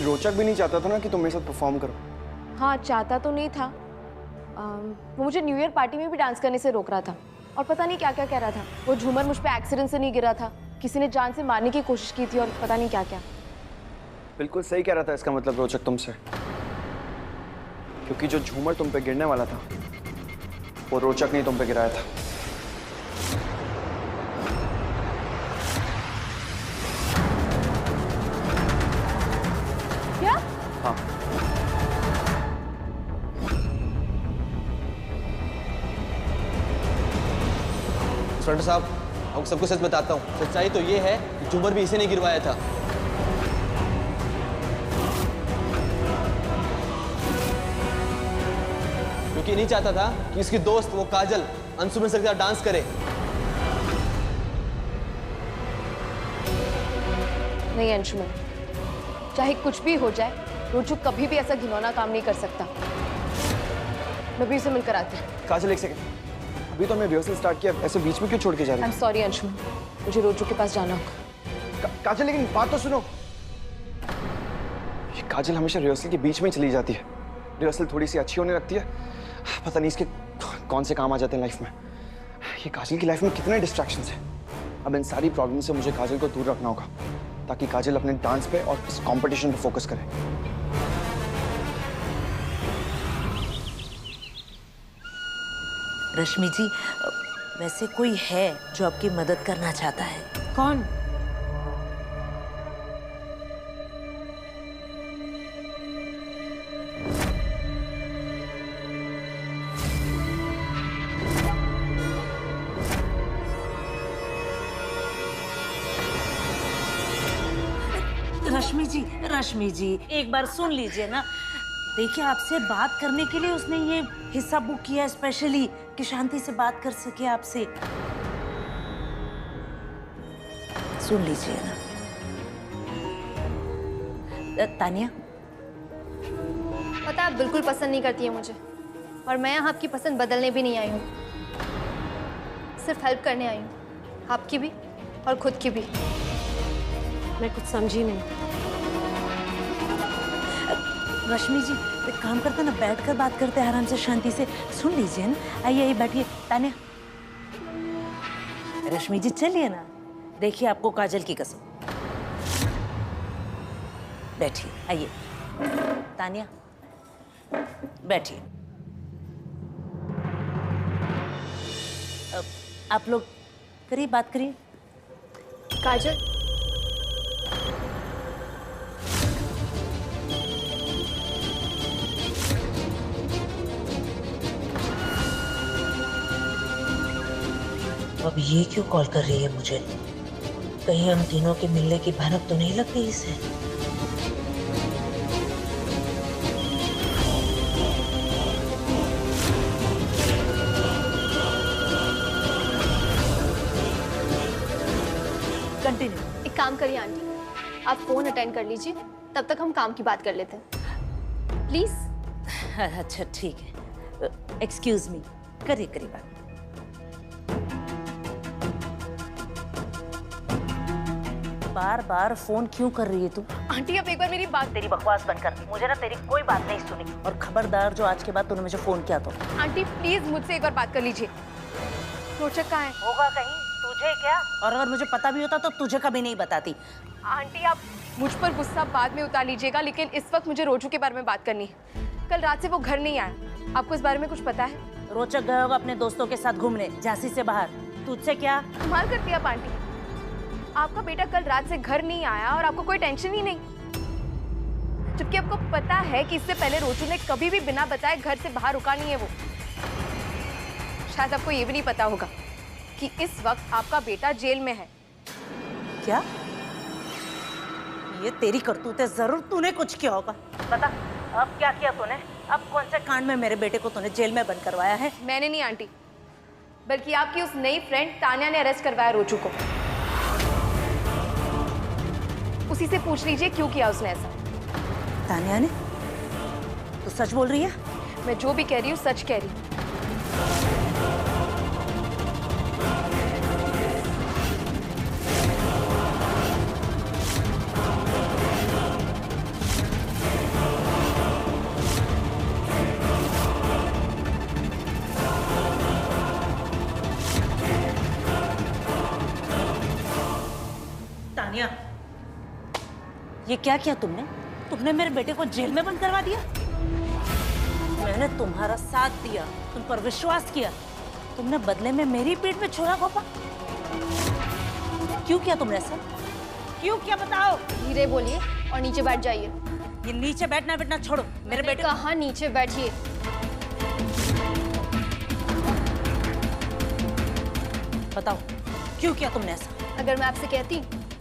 रोचक भी नहीं चाहता था ना कि तुम मेरे साथ परफॉर्म करो। हाँ, चाहता तो नहीं था। वो मुझे न्यू ईयर पार्टी में भी डांस करने से रोक रहा था और पता नहीं क्या क्या कह रहा था। वो झूमर मुझ पे एक्सीडेंट से नहीं गिरा था, किसी ने जान से मारने की कोशिश की थी और पता नहीं क्या क्या। बिल्कुल सही कह रहा था इसका मतलब रोचक तुमसे, क्योंकि जो झूमर तुम पे गिरने वाला था वो रोचक ने तुम पे गिराया था। क्या? हाँ। इंस्पेक्टर साहब, आपको सबको सच बताता हूँ। सच्चाई तो ये है कि झूमर भी इसी ने गिरवाया था। क्योंकि नहीं चाहता था कि इसकी दोस्त वो काजल अंशुमन सर के साथ डांस करे। नहीं अंशुमन, चाहे कुछ भी हो जाए, रोचक कभी भी ऐसा घिनौना काम नहीं कर सकता। मैं भी उसे मिलकर आती हूँ। काजल एक सेकंड, अभी तो हमने रिहर्सल स्टार्ट किया, ऐसे बीच में क्यों छोड़ के जा रही आई एम सॉरी अंशुमन, मुझे रोचक के पास जाना होगा। काजल लेकिन बात तो सुनो। ये काजल हमेशा रिहर्सल के बीच में चली जाती है। रिहर्सल थोड़ी सी अच्छी होने लगती है, पता नहीं इसके कौन से काम आ जाते हैं लाइफ में। ये काजल की लाइफ में कितने डिस्ट्रैक्शंस हैं। अब इन सारी प्रॉब्लम से मुझे काजल को दूर रखना होगा ताकि काजल अपने डांस पे और इस कंपटीशन पे फोकस करे। रश्मि जी, वैसे कोई है जो आपकी मदद करना चाहता है? कौन? रश्मि जी, एक बार सुन लीजिए ना। देखिए, आपसे बात करने के लिए उसने ये हिस्सा बुक किया स्पेशली कि शांति से बात कर सके आपसे। सुन लीजिए ना। तानिया, पता आप बिल्कुल पसंद नहीं करती है मुझे, और मैं यहाँ आपकी पसंद बदलने भी नहीं आई हूँ, सिर्फ हेल्प करने आई हूँ, आपकी भी और खुद की भी। मैं कुछ समझी नहीं। रश्मि जी, एक काम करते ना, बैठकर बात करते हैं आराम से, शांति से। सुन लीजिए ना। आइए आइए, बैठिए। तानिया, रश्मि जी चलिए ना। देखिए, आपको काजल की कसम। बैठिए, आइए। तानिया, बैठिए। आप लोग करिए, बात करिए। काजल, अब ये क्यों कॉल कर रही है मुझे? कहीं हम तीनों के मिलने की भनक तो नहीं लग गई इसे? कंटिन्यू। एक काम करिए आंटी, आप फोन अटेंड कर लीजिए, तब तक हम काम की बात कर लेते हैं, प्लीज। अच्छा ठीक है। एक्सक्यूज मी, करिए करिए बात। बार बार फोन क्यों कर रही है तू? आंटी, अब एक बार मेरी बात। तेरी बकवास बंद कर। मुझे ना तेरी कोई बात नहीं सुनी, और खबरदार जो आज के बाद तूने मुझे फोन किया तो। आंटी प्लीज मुझसे एक बार बात कर लीजिए। रोचक कहाँ है? होगा कहीं, तुझे क्या? और अगर मुझे पता भी होता तो तुझे कभी नहीं बताती। आंटी, आप मुझ पर गुस्सा बाद में उतार लीजिएगा, लेकिन इस वक्त मुझे रोचू के बारे में बात करनी है। कल रात से वो घर नहीं आया, आपको इस बारे में कुछ पता है? रोचक गया होगा अपने दोस्तों के साथ घूमने, झांसी से बाहर। तुझसे क्या? कमाल करती है आप आंटी। आपका बेटा कल रात से घर नहीं आया और आपको कोई टेंशन ही नहीं, जबकि आपको पता है कि इससे पहले रोचू ने कभी भी बिना बताए घर से बाहर रुका नहीं है वो। शायद आपको ये भी नहीं पता होगा कि इस वक्त आपका बेटा जेल में है। क्या? ये तेरी करतूत है, जरूर तूने कुछ किया होगा। बता, अब क्या किया तूने? अब कौन से कांड में मेरे बेटे को तूने जेल में बंद करवाया है? मैंने नहीं आंटी, बल्कि आपकी उस नई फ्रेंड तान्या ने अरेस्ट करवाया रोचू को। उसी से पूछ लीजिए क्यों किया उसने ऐसा। तान्या ने? तू सच बोल रही है? मैं जो भी कह रही हूँ सच कह रही हूँ। तानिया, ये क्या किया तुमने? तुमने मेरे बेटे को जेल में बंद करवा दिया। मैंने तुम्हारा साथ दिया, तुम पर विश्वास किया, तुमने बदले में मेरी पीठ में छुरा घोंपा। क्यों किया तुमने ऐसा? क्यों किया बताओ? धीरे बोलिए और नीचे बैठ जाइए। ये नीचे बैठना बैठना छोड़ो, मेरे बेटे को। कहाँ नीचे बैठिए। बताओ क्यों किया तुमने ऐसा? अगर मैं आपसे कहती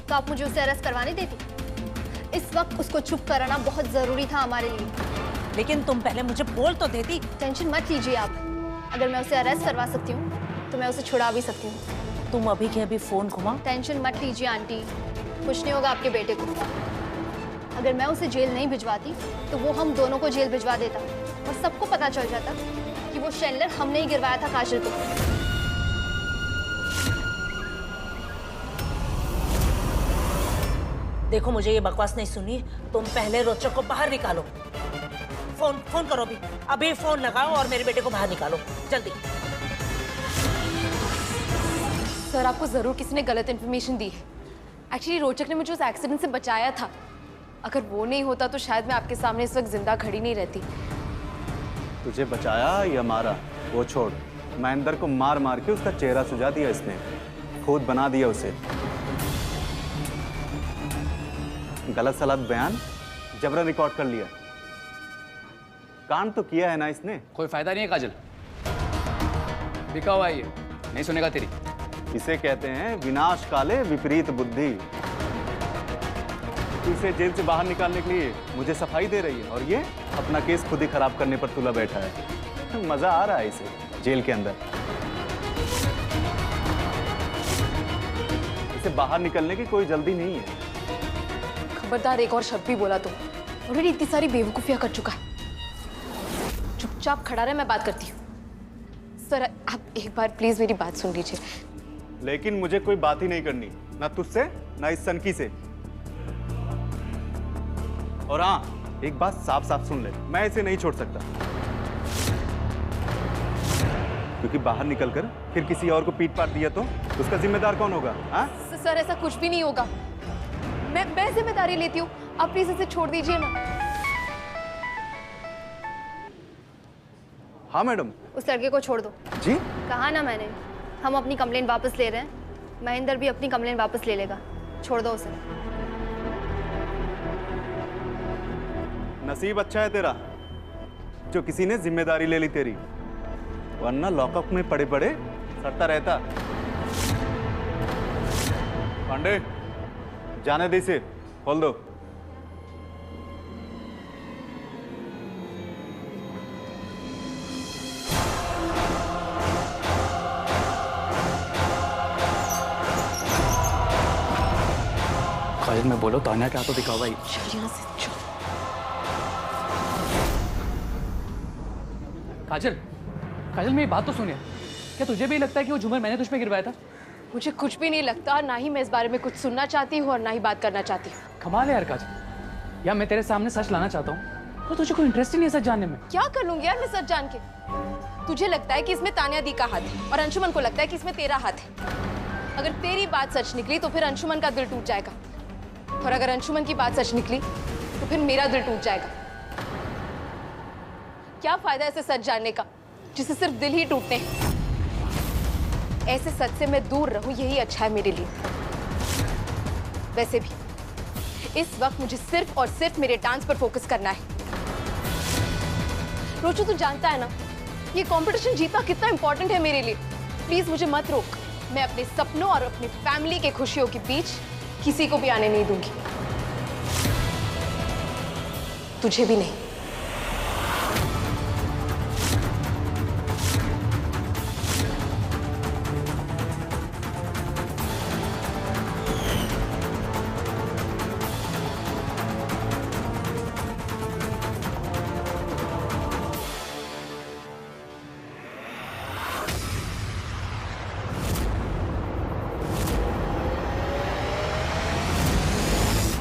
तो आप मुझे उसे अरेस्ट करवाने देती। इस वक्त उसको चुप कराना बहुत जरूरी था हमारे लिए। लेकिन तुम पहले मुझे बोल तो देती। टेंशन मत लीजिए आप। अगर मैं उसे अरेस्ट करवा सकती हूँ तो मैं उसे छुड़ा भी सकती हूँ। तुम अभी के अभी फोन घुमाओ। टेंशन मत लीजिए आंटी, कुछ नहीं होगा आपके बेटे को। अगर मैं उसे जेल नहीं भिजवाती तो वो हम दोनों को जेल भिजवा देता और सबको पता चल जाता कि वो शैलर हमने ही गिरवाया था काजल को। देखो मुझे ये बकवास नहीं सुनी। तुम पहले रोचक को बाहर निकालो। फोन करो अभी फोन लगाओ और मेरे बेटे को बाहर निकालो जल्दी। सर आपको जरूर किसी ने गलत इन्फॉर्मेशन दी है। एक्चुअली रोचक ने मुझे उस एक्सीडेंट से बचाया था। अगर वो नहीं होता तो शायद मैं आपके सामने इस वक्त जिंदा खड़ी नहीं रहती। तुझे बचाया या मारा वो छोड़, महेंद्र को मार मार के उसका चेहरा सुझा दिया इसने, खुद बना दिया उसे। गलत सलत बयान जबरन रिकॉर्ड कर लिया। कांड तो किया है ना इसने। कोई फायदा नहीं है काजल, बिका हुआ है ये, नहीं सुनेगा तेरी। इसे कहते हैं विनाश काले विपरीत बुद्धि। इसे जेल से बाहर निकालने के लिए मुझे सफाई दे रही है और ये अपना केस खुद ही खराब करने पर तुला बैठा है। मजा आ रहा है इसे जेल के अंदर। इसे बाहर निकलने की कोई जल्दी नहीं है। खबरदार एक और शब्द भी बोला तो ऑलरेडी इतनी सारी बेवकूफियां कर चुका है। चुपचाप खड़ा रहे, मैं बात करती हूँ। सर आप एक बार प्लीज मेरी बात सुन लीजिए। लेकिन मुझे कोई बात ही नहीं करनी, ना तुझसे ना इस सनकी से। और हाँ, एक बात साफ साफ सुन ले, मैं इसे नहीं छोड़ सकता। क्योंकि बाहर निकलकर फिर किसी और को पीट पाट दिया तो उसका जिम्मेदार कौन होगा? हाँ सर ऐसा कुछ भी नहीं होगा। मैं जिम्मेदारी लेती हूँ, आप प्लीज इसे छोड़ दीजिए ना। हाँ मैडम। उस लड़के को छोड़ दो। जी कहा ना मैंने, हम अपनी कंप्लेंट वापस ले रहे हैं। महेंद्र भी अपनी कंप्लेंट वापस ले लेगा। छोड़ दो उसे। नसीब अच्छा है तेरा जो किसी ने जिम्मेदारी ले ली तेरी, वरना लॉकअप में पड़े पड़े सड़ता रहता। पांडे जाने दे इसे, खोल दो। काजल में बोलो तान्या क्या तो दिखाओ भाई। काजल काजल मेरी बात तो सुनिए, क्या तुझे भी लगता है कि वो झूमर मैंने तुझ पे गिरवाया था? मुझे कुछ भी नहीं लगता, ना ही मैं इस बारे में कुछ सुनना चाहती हूँ और ना ही बात करना चाहती हूँ। कमाल है यार काजल, या मैं तेरे सामने सच लाना चाहता हूँ तो तुझे कोई इंटरेस्ट ही नहीं है सच जानने में। क्या कर लूंगी यार मैं सच जान के? तुझे लगता है कि इसमें तान्या दी का हाथ है और अंशुमन को लगता है कि इसमें तेरा हाथ है। अगर तेरी बात सच निकली तो फिर अंशुमन का दिल टूट जाएगा, और अगर अंशुमन की बात सच निकली तो फिर मेरा दिल टूट जाएगा। क्या फायदा ऐसे सच जानने का जिससे सिर्फ दिल ही टूटते हैं? ऐसे सच से मैं दूर रहूं यही अच्छा है मेरे लिए। वैसे भी इस वक्त मुझे सिर्फ और सिर्फ मेरे डांस पर फोकस करना है। रोचू तू जानता है ना ये कंपटीशन जीतना कितना इंपॉर्टेंट है मेरे लिए। प्लीज मुझे मत रोक। मैं अपने सपनों और अपनी फैमिली के खुशियों के बीच किसी को भी आने नहीं दूंगी, तुझे भी नहीं।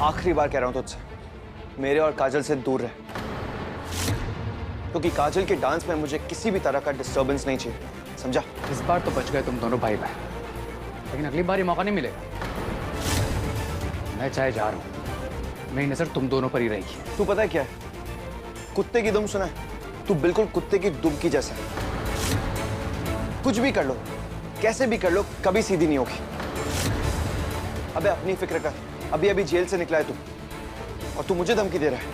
आखिरी बार कह रहा हूं तुझसे, मेरे और काजल से दूर रह, क्योंकि काजल के डांस में मुझे किसी भी तरह का डिस्टर्बेंस नहीं चाहिए, समझा? इस बार तो बच गए तुम दोनों भाई बहन, लेकिन अगली बार ये मौका नहीं मिलेगा। मैं चाहे जा रहा हूँ, मेरी नजर तुम दोनों पर ही रहेगी। तू पता है क्या है? कुत्ते की दुम सुना है? तू बिल्कुल कुत्ते की दुम की जैसा है। कुछ भी कर लो, कैसे भी कर लो, कभी सीधी नहीं होगी। अबे अपनी फिक्र कर, अभी अभी जेल से निकला है तू, और तू मुझे धमकी दे रहा है।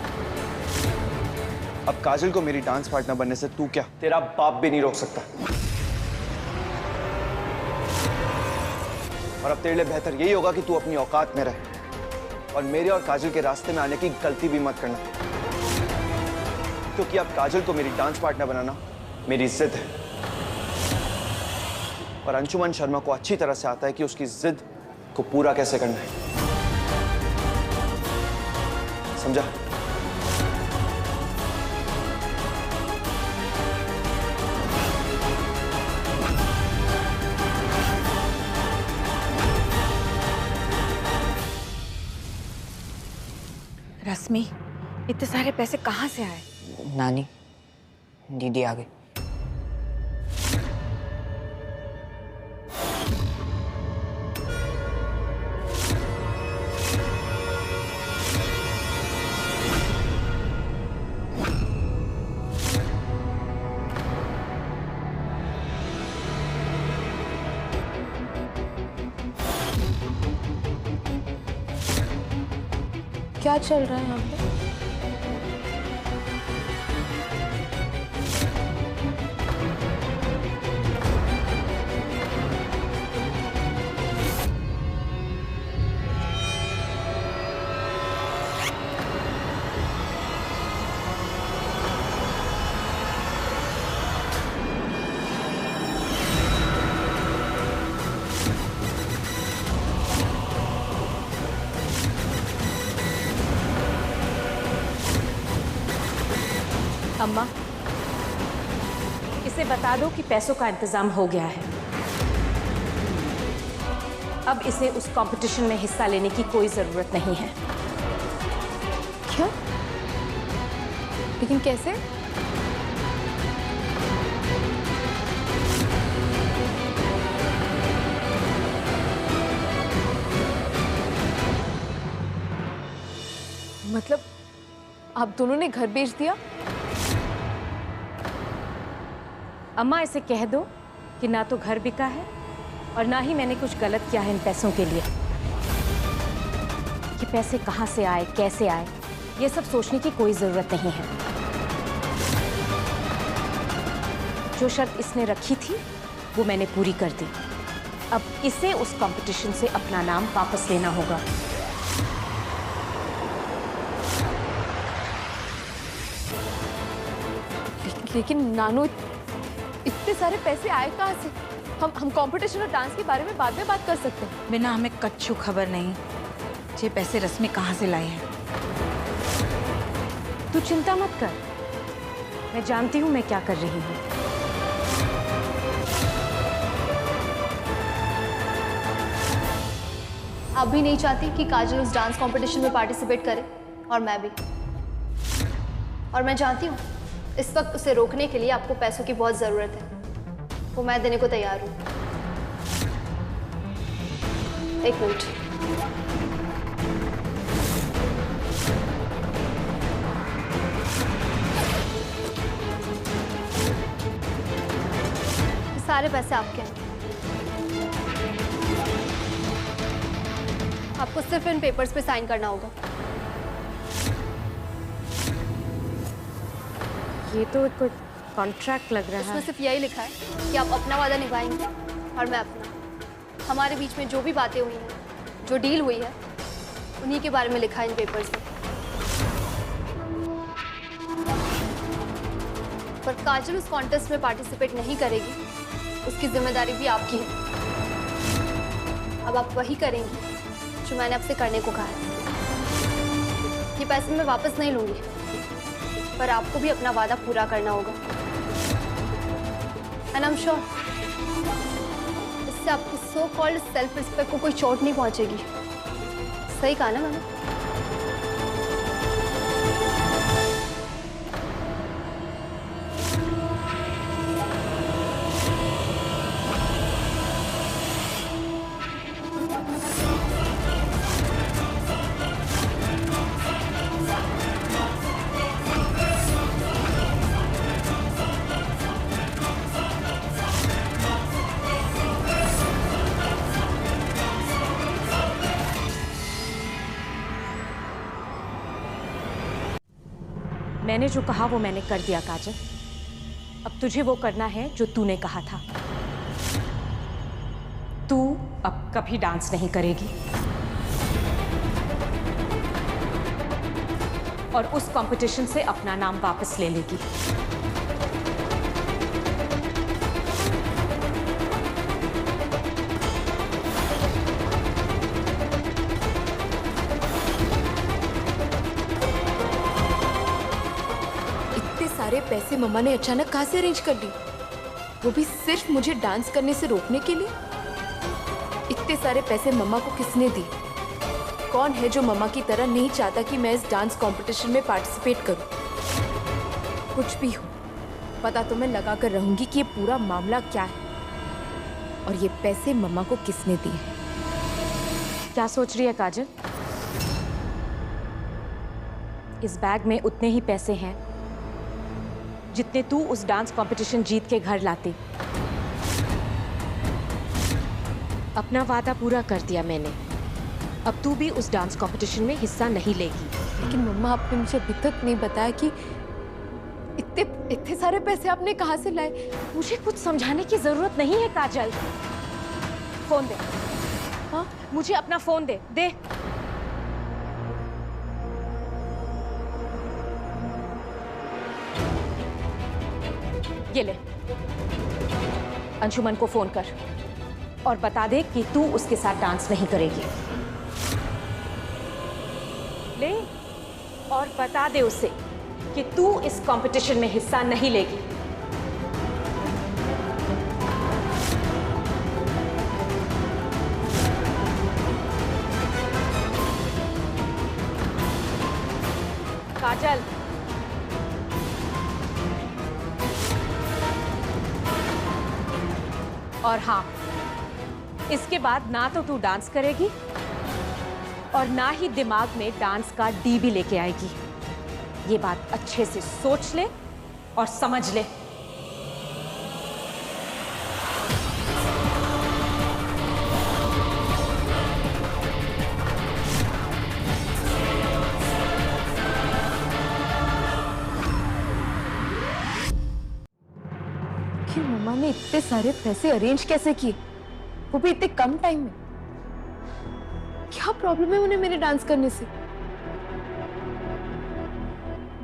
अब काजल को मेरी डांस पार्टनर बनने से तू क्या, तेरा बाप भी नहीं रोक सकता। और अब तेरे लिए बेहतर यही होगा कि तू अपनी औकात में रहे और मेरे और काजल के रास्ते में आने की गलती भी मत करना, क्योंकि अब काजल को मेरी डांस पार्टनर बनाना मेरी जिद है। और अंशुमन शर्मा को अच्छी तरह से आता है कि उसकी जिद को पूरा कैसे करना है। समझा? रश्मि, इतने सारे पैसे कहाँ से आए? नानी, दीदी आ गई। क्या चल रहा है यहाँ पे? अम्मा, इसे बता दो कि पैसों का इंतजाम हो गया है। अब इसे उस कंपटीशन में हिस्सा लेने की कोई जरूरत नहीं है। क्या? लेकिन कैसे? मतलब आप दोनों ने घर बेच दिया? अम्मा, इसे कह दो कि ना तो घर बिका है और ना ही मैंने कुछ गलत किया है इन पैसों के लिए। ये पैसे कहाँ से आए, कैसे आए, ये सब सोचने की कोई जरूरत नहीं है। जो शर्त इसने रखी थी वो मैंने पूरी कर दी। अब इसे उस कंपटीशन से अपना नाम वापस लेना होगा। लेकिन नानू, इतने सारे पैसे आए कहाँ से? हम कंपटीशन और डांस के बारे में बाद में बात कर सकते हैं। बिना हमें कच्चू खबर नहीं ये पैसे रश्मि कहाँ से लाई है। तू चिंता मत कर, मैं जानती हूँ मैं क्या कर रही हूँ। आप भी नहीं चाहती कि काजल उस डांस कंपटीशन में पार्टिसिपेट करे, और मैं भी। और मैं जानती हूँ इस वक्त उसे रोकने के लिए आपको पैसों की बहुत ज़रूरत है, वो मैं देने को तैयार हूँ। एक मिनट। सारे पैसे आपके हैं। आपको सिर्फ इन पेपर्स पे साइन करना होगा। ये तो कोई कॉन्ट्रैक्ट लग रहा इसमें है। सिर्फ यही लिखा है कि आप अपना वादा निभाएंगे और मैं अपना। हमारे बीच में जो भी बातें हुई हैं, जो डील हुई है, उन्हीं के बारे में लिखा है इन पेपर्स में। पर काजल उस कॉन्टेस्ट में पार्टिसिपेट नहीं करेगी, उसकी जिम्मेदारी भी आपकी है। अब आप वही करेंगी जो मैंने आपसे करने को कहा है। ये पैसे मैं वापस नहीं लूंगी, पर आपको भी अपना वादा पूरा करना होगा। एंड आई एम श्योर इससे आपकी सो कॉल्ड सेल्फ रिस्पेक्ट को कोई चोट नहीं पहुंचेगी। सही कहा ना मैंने? मैंने जो कहा वो मैंने कर दिया काजल। अब तुझे वो करना है जो तूने कहा था। तू अब कभी डांस नहीं करेगी और उस कंपटीशन से अपना नाम वापस ले लेगी। इतने सारे पैसे मम्मा ने अचानक कहाँ से अरेंज कर दी, वो भी सिर्फ मुझे डांस करने से रोकने के लिए। इतने सारे पैसे मम्मा को किसने दी? कौन है जो मम्मा की तरह नहीं चाहता कि मैं इस डांस कंपटीशन में पार्टिसिपेट करूं? कुछ भी हो, पता तो मैं लगा कर रहूंगी कि ये पूरा मामला क्या है और ये पैसे मम्मा को किसने दिए। क्या सोच रही है काजल? इस बैग में उतने ही पैसे हैं जितने तू उस डांस कंपटीशन जीत के घर लाती। अपना वादा पूरा कर दिया मैंने। अब तू भी उस डांस कंपटीशन में हिस्सा नहीं लेगी। लेकिन मम्मा, आपने मुझे अभी तक नहीं बताया कि इतने सारे पैसे आपने कहाँ से लाए? मुझे कुछ समझाने की जरूरत नहीं है काजल। फोन दे। हाँ, मुझे अपना फोन दे। दे। ये ले, अंशुमन को फोन कर और बता दे कि तू उसके साथ डांस नहीं करेगी। ले और बता दे उसे कि तू इस कंपटीशन में हिस्सा नहीं लेगी। काजल, और हाँ, इसके बाद ना तो तू डांस करेगी और ना ही दिमाग में डांस का डी भी लेके आएगी। ये बात अच्छे से सोच ले और समझ ले। कि मम्मा ने इतने सारे पैसे अरेंज कैसे किए, वो भी इतने कम टाइम में? क्या प्रॉब्लम है उन्हें मेरे डांस करने से?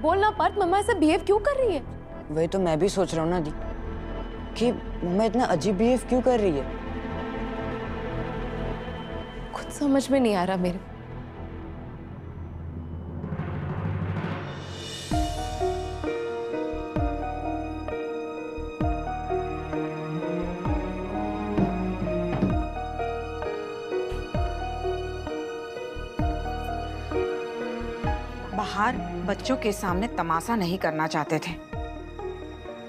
बोलना पार्थ, मम्मा ऐसा बिहेव क्यों कर रही है? वही तो मैं भी सोच रहा हूँ ना दी, कि मम्मा इतना अजीब बिहेव क्यों कर रही है। कुछ समझ में नहीं आ रहा मेरे। बाहर बच्चों के सामने तमाशा नहीं करना चाहते थे,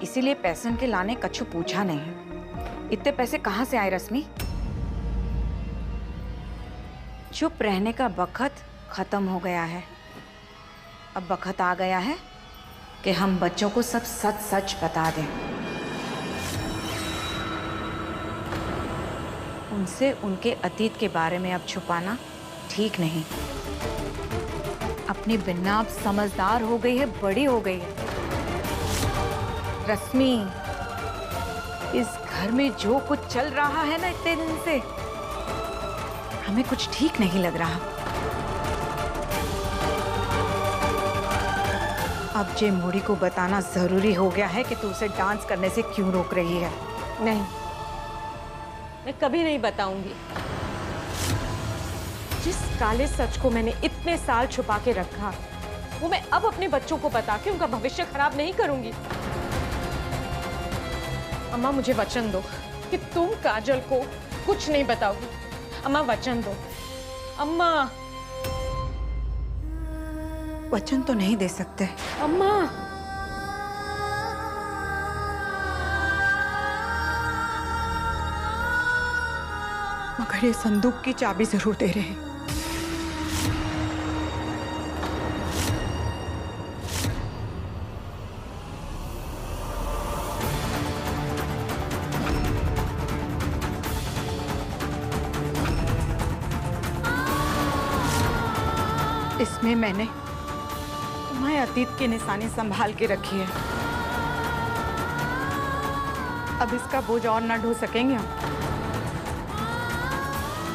इसीलिए पैसे उनके लाने कछु पूछा नहीं। इतने पैसे कहाँ से आए रश्मि? चुप रहने का वक्त खत्म हो गया है। अब वक्त आ गया है कि हम बच्चों को सब सच सच बता दें। उनसे उनके अतीत के बारे में अब छुपाना ठीक नहीं। अपनी बिन्ना अब समझदार हो गई है, बड़ी हो गई है। रश्मि, इस घर में जो कुछ चल रहा है ना इतने दिन से, हमें कुछ ठीक नहीं लग रहा। अब जे मोड़ी को बताना जरूरी हो गया है कि तू उसे डांस करने से क्यों रोक रही है। नहीं, मैं कभी नहीं बताऊंगी। जिस काले सच को मैंने इतने साल छुपा के रखा, वो मैं अब अपने बच्चों को बता के उनका भविष्य खराब नहीं करूंगी। अम्मा, मुझे वचन दो कि तुम काजल को कुछ नहीं बताओगी। अम्मा, वचन दो। अम्मा। वचन तो नहीं दे सकते। अम्मा। मगर ये संदूक की चाबी जरूर दे रहे हैं। इसमें मैंने तुम्हारे अतीत की निशानी संभाल के रखी है। अब इसका बोझ और ना ढो सकेंगे हम।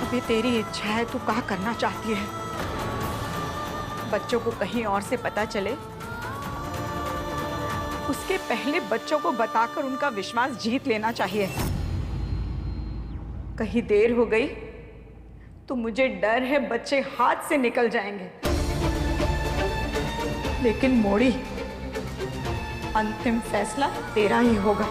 अभी तेरी इच्छा है, तू क्या करना चाहती है। बच्चों को कहीं और से पता चले उसके पहले बच्चों को बताकर उनका विश्वास जीत लेना चाहिए। कहीं देर हो गई तो मुझे डर है बच्चे हाथ से निकल जाएंगे। लेकिन मोड़ी, अंतिम फैसला तेरा ही होगा।